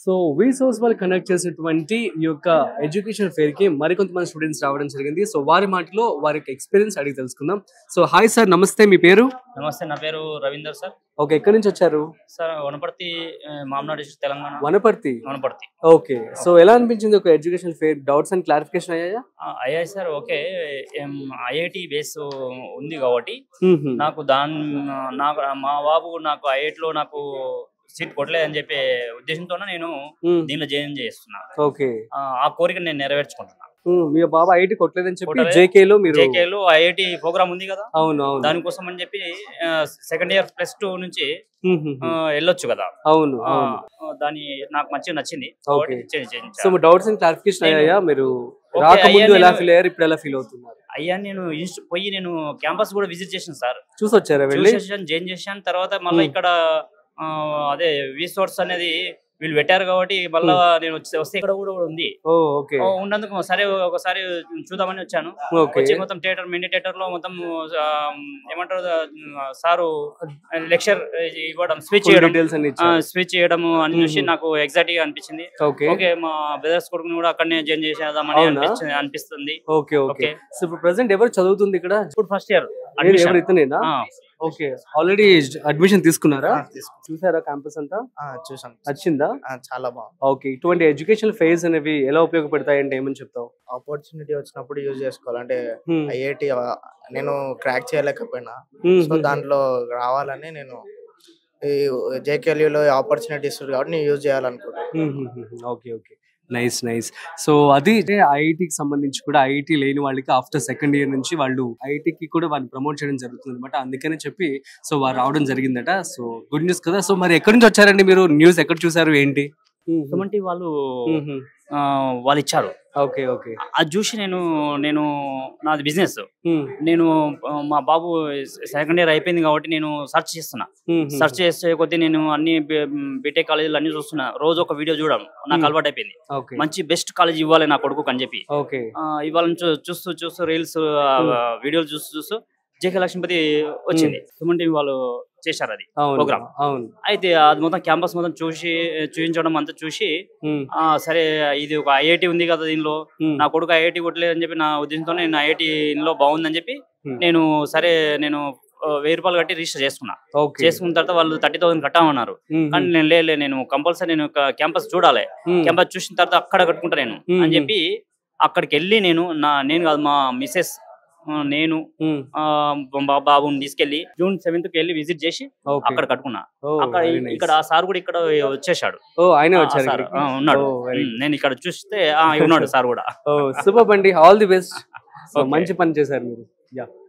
So వీసోర్స్ వాళ్ళు conduct చేసినటువంటి ఈ యొక్క ఎడ్యుకేషన్ ఫేర్ కి మరికొంతమంది స్టూడెంట్స్ రావడం జరిగింది. సో వారి మాటలో వారి ఎక్స్పీరియన్స్ అడిగి తెలుసుకుందాం. సో హాయ్ సార్, నమస్తే, మీ పేరు? నమస్తే, నా పేరు రవీందర్ సార్. ఓకే, ఎక్కడి నుంచి వచ్చారు? సార్ వనపర్తి, మామనాడు district, Telangana. Wanaparthy. Okay, so ఎలా అనిపించింది ఒక education fair? Doubts and clarification అయ్యాయా? అయ్యాయి సార్. ఓకే, ఐఐటి బేస్ ఉంది కాబట్టి నాకు మా బాబు నాకు ఐఐటి లో నాకు సీట్ కొట్టలేదని చెప్పే ఉద్దేశంతో నేను దీనిలో జాయిన్ చేస్తున్నా. ఓకే, ఆ కోరిక నేను నెరవేర్చుకుంటున్నా. మీ బాబా ఐఐటి కొట్టలేదని చెప్పి జేకేలో ఐఐటి ప్రోగ్రామ్ ఉంది కదా, అవును, దానికోసం అని చెప్పి సెకండ్ ఇయర్ +2 నుంచి వెళ్ళొచ్చు కదా. అవును, దాని నాకు మంచిగా నచ్చింది. సో డౌట్స్ అండ్ క్లారిఫికేషన్ అయ్యాయా? మీరు రాకముందు ఎలా ఫీల్ అయ్యారు, ఇప్పుడు ఎలా ఫీల్ అవుతున్నారు? అయ్యా, నేను క్యాంపస్ కూడా విజిట్ చేసాను సార్. చూసి వచ్చారా? జాయిన్ చేశాను. తర్వాత మళ్ళీ ఇక్కడ అదే వీసోర్స్ అనేది వీళ్ళు పెట్టారు కాబట్టి మళ్ళా నేను వస్తే ఇక్కడ కూడా ఉంది. ఉన్నందుకు సరే ఒకసారి చూద్దామని వచ్చాను. వచ్చి మొత్తం మినీ థియేటర్ లో మొత్తం ఏమంటారు సారు లెక్చర్ ఇవ్వడం, స్పీచ్ చేయడం అని చూసి నాకు ఎగ్జైట్ గా అనిపించింది. ఓకే, మా బ్రదర్స్ కొడుకుని కూడా అక్కడనే జాయిన్ చేసేద్దామని అనిపిస్తుంది. ప్రెసెంట్ ఎవరు చదువుతుంది ఇక్కడ? ఇప్పుడు first year. Okay, already admission తీసుకున్నారా? చూసారా క్యాంపస్ అంతా? చూసాను. నచ్చిందా? చాలా బాగుంది. ఓకే, ఇటువంటి ఎడ్యుకేషన్ ఫేజ్ అనేవి ఎలా ఉపయోగపడతాయి అంటే ఏమని చెప్తావు? ఆపర్చునిటీ వచ్చినప్పుడు యూజ్ చేసుకోవాలి. అంటే ఐఐటి నేను క్రాక్ చేయలేకపోయినా, సో దాంట్లో రావాలని నేను జేకేఎల్యూలో ఆపర్చునిటీ ఇస్తుంది కాబట్టి నేను యూజ్ చేయాలనుకుంటున్నాను. Okay okay, nice. సో అది ఐఐటికి సంబంధించి కూడా ఐఐటి లేని వాళ్ళకి ఆఫ్టర్ సెకండ్ ఇయర్ నుంచి వాళ్ళు ఐఐటికి కూడా వాళ్ళు ప్రమోట్ చేయడం జరుగుతుంది అనమాట. అందుకని చెప్పి సో వారు రావడం జరిగిందట. సో గుడ్ న్యూస్ కదా. సో మరి ఎక్కడి నుంచి వచ్చారండి మీరు? న్యూస్ ఎక్కడ చూసారు, ఏంటి? వాళ్ళు ఇచ్చారు. ఓకే, అది చూసి నేను నాది బిజినెస్, నేను మా బాబు సెకండ్ ఇయర్ అయిపోయింది కాబట్టి నేను సెర్చ్ చేసే కొద్దీ నేను అన్ని బీటెక్ కాలేజీలు అన్ని చూస్తున్నా. రోజు ఒక వీడియో చూడడం నాకు అలవాటు అయిపోయింది. మంచి బెస్ట్ కాలేజ్ ఇవ్వాలి నా కొడుకు అని చెప్పి ఇవ్వాలని చూస్తూ రీల్స్ వీడియోలు చూస్తూ జేకే లక్ష్మీపతి వచ్చింది. సుమన్ టీవీ వాళ్ళు చేశారు అది ప్రోగ్రామ్. అయితే అది మొత్తం క్యాంపస్ మొత్తం చూపించడం అంతా చూసి సరే ఇది ఒక ఐఐటి ఉంది కదా, దీనిలో నా కొడుకు ఐఐటి కొట్టలేదని చెప్పి నా ఉద్దేశంతో నేను ఐఐటి లో బాగుందని చెప్పి నేను 1000 రూపాయలు కట్టి రిజిస్టర్ చేసుకున్న తర్వాత వాళ్ళు 30,000 కట్టామన్నారు. కానీ నేను కంపల్సరీ నేను క్యాంపస్ చూడాలి, క్యాంపస్ చూసిన తర్వాత అక్కడ కట్టుకుంటా నేను అని చెప్పి అక్కడికి వెళ్ళి నేను కాదు, మా మిసెస్ నేను బాబుని తీసుకెళ్లి June 7th వెళ్ళి విజిట్ చేసి అక్కడ కట్టుకున్నా. అక్కడ ఇక్కడ ఆ సార్ కూడా ఇక్కడ వచ్చేసాడు. ఉన్నాడు. నేను ఇక్కడ చూస్తే ఉన్నాడు సార్ కూడా. సూపర్ అండి, ఆల్ ది బెస్ట్. మంచి పని చేశారు మీరు.